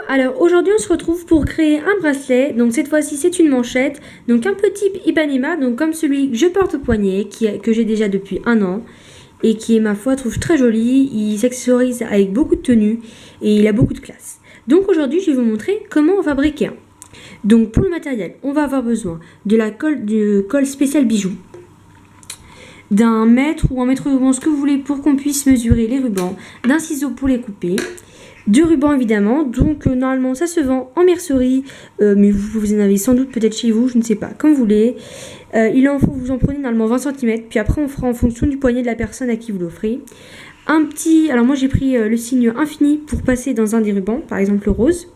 alors aujourd'hui on se retrouve pour créer un bracelet. Donc cette fois-ci c'est une manchette, donc un peu type Ipanema, donc comme celui que je porte au poignet, que j'ai déjà depuis 1 an et qui est ma foi trouve très joli. Il s'accessorise avec beaucoup de tenues et il a beaucoup de classe. Donc aujourd'hui je vais vous montrer comment fabriquer un. Donc pour le matériel, on va avoir besoin de la colle, du colle spécial bijoux, d'un mètre ou un mètre de ruban, ce que vous voulez pour qu'on puisse mesurer les rubans, d'un ciseau pour les couper, de rubans évidemment, donc normalement ça se vend en mercerie, mais vous en avez sans doute peut-être chez vous, je ne sais pas, comme vous voulez. Vous en prenez normalement 20 cm, puis après on fera en fonction du poignet de la personne à qui vous l'offrez. Alors moi j'ai pris le signe infini pour passer dans un des rubans, par exemple le rose.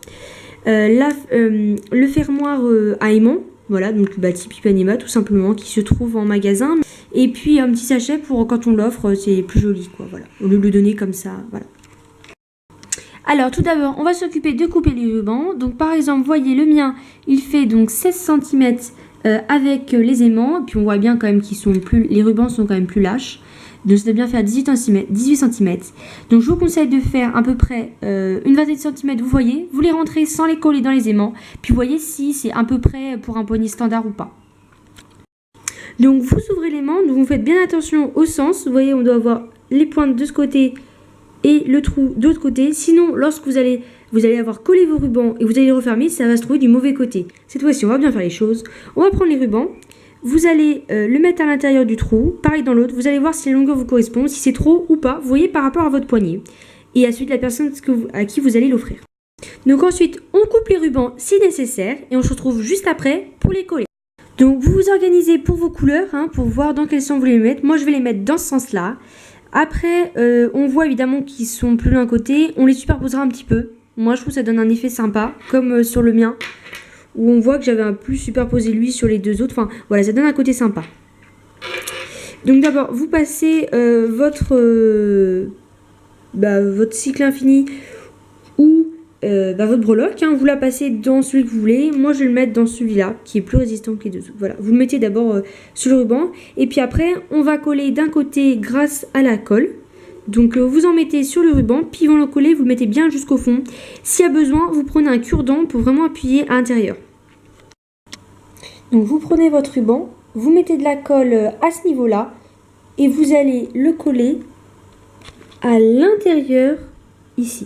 Le fermoir à aimant, voilà, donc type Ipanema tout simplement, qui se trouve en magasin. Et puis un petit sachet pour quand on l'offre, c'est plus joli quoi, voilà, au lieu de le donner comme ça, voilà. Alors tout d'abord, on va s'occuper de couper les rubans. Donc par exemple, voyez le mien, il fait donc 16 cm avec les aimants. Et puis on voit bien quand même les rubans sont quand même plus lâches. Donc ça doit bien faire 18 cm. Donc je vous conseille de faire à peu près une vingtaine de centimètres, vous voyez. Vous les rentrez sans les coller dans les aimants. Puis vous voyez si c'est à peu près pour un poignet standard ou pas. Donc vous ouvrez les manches, vous faites bien attention au sens. Vous voyez, on doit avoir les pointes de ce côté et le trou de l'autre côté. Sinon, lorsque vous allez avoir collé vos rubans et vous allez les refermer, ça va se trouver du mauvais côté. Cette fois-ci, on va bien faire les choses. On va prendre les rubans. Vous allez le mettre à l'intérieur du trou, pareil dans l'autre. Vous allez voir si la longueur vous correspond, si c'est trop ou pas. Vous voyez par rapport à votre poignet et ensuite la personne à qui vous allez l'offrir. Donc ensuite, on coupe les rubans si nécessaire et on se retrouve juste après pour les coller. Donc vous vous organisez pour vos couleurs, pour voir dans quel sens vous voulez les mettre. Moi, je vais les mettre dans ce sens-là. Après, on voit évidemment qu'ils sont plus d'un côté. On les superposera un petit peu. Moi, je trouve que ça donne un effet sympa, comme sur le mien, où on voit que j'avais un peu superposé lui sur les deux autres. Enfin, voilà, ça donne un côté sympa. Donc d'abord, vous passez votre cycle infini ou votre breloque. Vous la passez dans celui que vous voulez. Moi, je vais le mettre dans celui-là, qui est plus résistant que les deux autres. Voilà, vous le mettez d'abord sur le ruban. Et puis après, on va coller d'un côté grâce à la colle. Donc vous en mettez sur le ruban, puis ils vont le coller, vous le mettez bien jusqu'au fond. S'il y a besoin, vous prenez un cure-dent pour vraiment appuyer à l'intérieur. Donc vous prenez votre ruban, vous mettez de la colle à ce niveau-là et vous allez le coller à l'intérieur ici.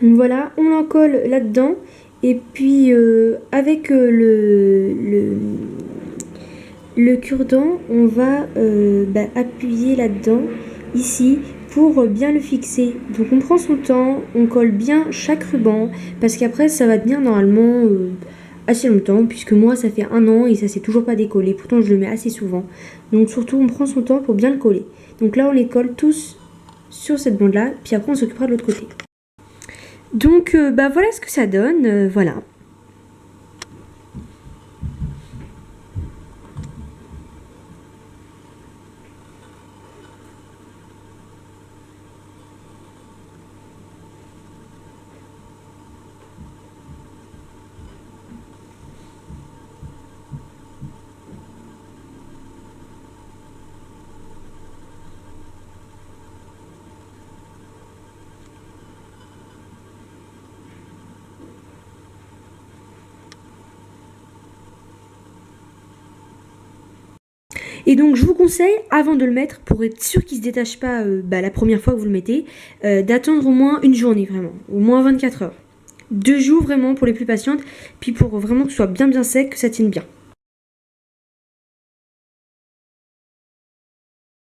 Donc voilà, on l'encolle là-dedans et puis avec le cure-dent, on va appuyer là-dedans, ici, pour bien le fixer. Donc on prend son temps, on colle bien chaque ruban, parce qu'après ça va tenir normalement assez longtemps, puisque moi ça fait 1 an et ça s'est toujours pas décollé, pourtant je le mets assez souvent. Donc surtout on prend son temps pour bien le coller. Donc là on les colle tous sur cette bande-là, puis après on s'occupera de l'autre côté. Donc voilà ce que ça donne, voilà. Et donc je vous conseille, avant de le mettre, pour être sûr qu'il ne se détache pas la première fois que vous le mettez, d'attendre au moins une journée vraiment, au moins 24 heures. 2 jours vraiment pour les plus patientes, puis pour vraiment que ce soit bien sec, que ça tienne bien.